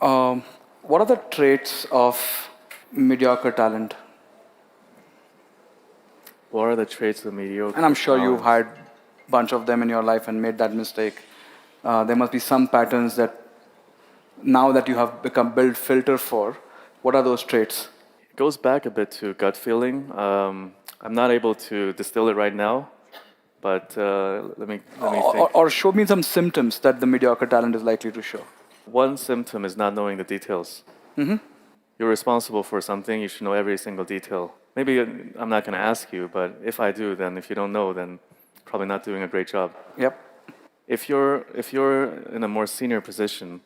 Um, what are the traits of mediocre talent? What are the traits of mediocre And I'm sure you've talent? had a bunch of them in your life and made that mistake. There must be some patterns that now that you have become built filter for. What are those traits? It goes back a bit to gut feeling. I'm not able to distill it right now, but let me think. Or show me some symptoms that the mediocre talent is likely to show. One symptom is not knowing the details. You're responsible for something, you should know every single detail. Maybe I'm not going to ask you, but if I do, then if you don't know, then probably not doing a great job. Yep. If you're in a more senior position,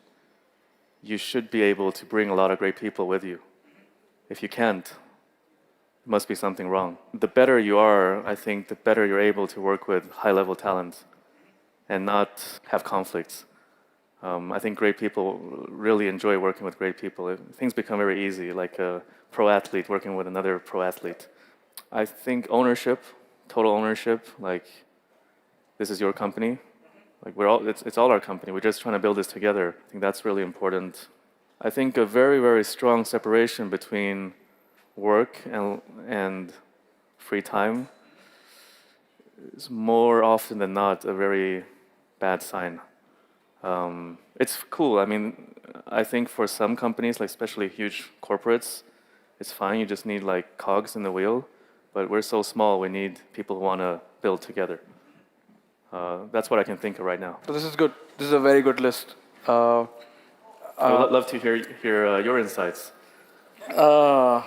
you should be able to bring a lot of great people with you. If you can't, there must be something wrong. The better you are, I think, the better you're able to work with high-level talent and not have conflicts. I think great people really enjoy working with great people. Things become very easy, like a pro athlete working with another pro athlete. I think ownership, total ownership, like this is your company. Like it's all our company. We're just trying to build this together. I think that's really important. I think a very, very strong separation between work and free time is more often than not a very bad sign. It's cool. I mean, I think for some companies, like especially huge corporates, it's fine. You just need like cogs in the wheel. But we're so small, we need people who want to build together. That's what I can think of right now. So this is good. This is a very good list. I would love to hear your insights. Uh,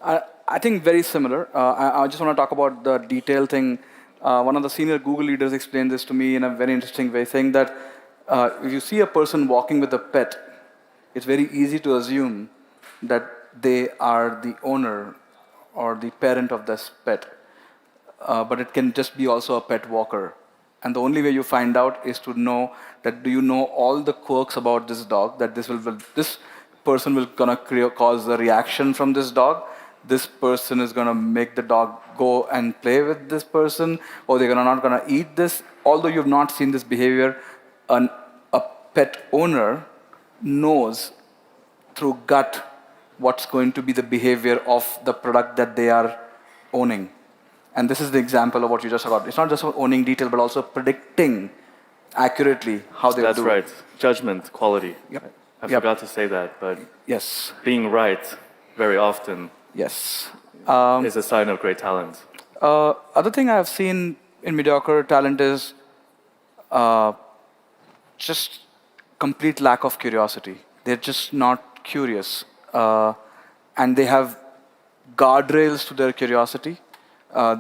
I think very similar. I just want to talk about the detail thing. One of the senior Google leaders explained this to me in a very interesting way, saying that if you see a person walking with a pet, it's very easy to assume that they are the owner or the parent of this pet. But it can just be also a pet walker. And the only way you find out is to know that do you know all the quirks about this dog, that this person will gonna cause a reaction from this dog. This person is gonna make the dog go and play with this person, or they're not gonna eat this. Although you've not seen this behavior, a pet owner knows through gut what's going to be the behavior of the product that they are owning. And this is the example of what you just talked about. It's not just about owning detail, but also predicting accurately how they will That's do right. it. Judgment, quality. Yep. I Yep. forgot to say that, but Yes. being right very often Yes. is a sign of great talent. Other thing I've seen in mediocre talent is just complete lack of curiosity. They're just not curious. And they have guardrails to their curiosity.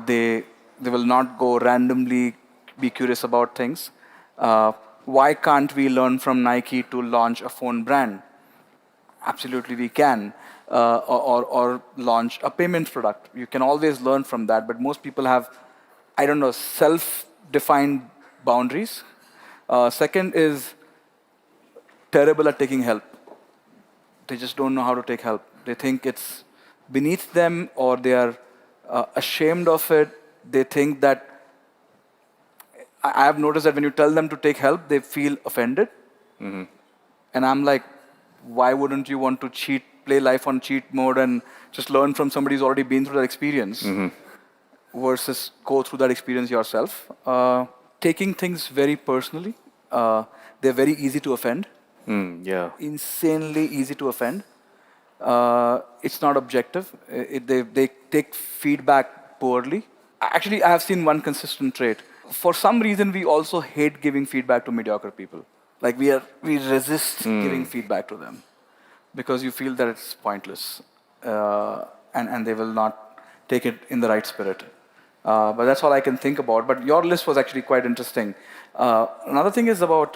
They will not go randomly be curious about things. Why can't we learn from Nike to launch a phone brand? Absolutely, we can. Or launch a payment product. You can always learn from that, but most people have, I don't know, self-defined boundaries. Second is terrible at taking help. They just don't know how to take help. They think it's beneath them, or they are ashamed of it. They think that, I have noticed that when you tell them to take help, they feel offended. And I'm like, why wouldn't you want to play life on cheat mode and just learn from somebody who's already been through that experience versus go through that experience yourself? Taking things very personally. They're very easy to offend. Yeah. Insanely easy to offend. It's not objective. They take feedback poorly. Actually, I have seen one consistent trait. For some reason, we also hate giving feedback to mediocre people. Like we resist giving feedback to them because you feel that it's pointless, and they will not take it in the right spirit. But that's all I can think about. But your list was actually quite interesting. Another thing is about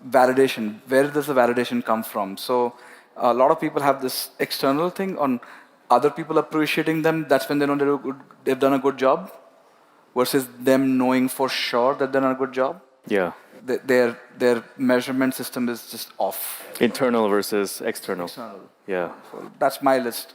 validation. Where does the validation come from? So a lot of people have this external thing on other people appreciating them. That's when they know they've done a good job, versus them knowing for sure that they've done a good job. Yeah. Their measurement system is just off. Internal versus external. External. Yeah. So that's my list.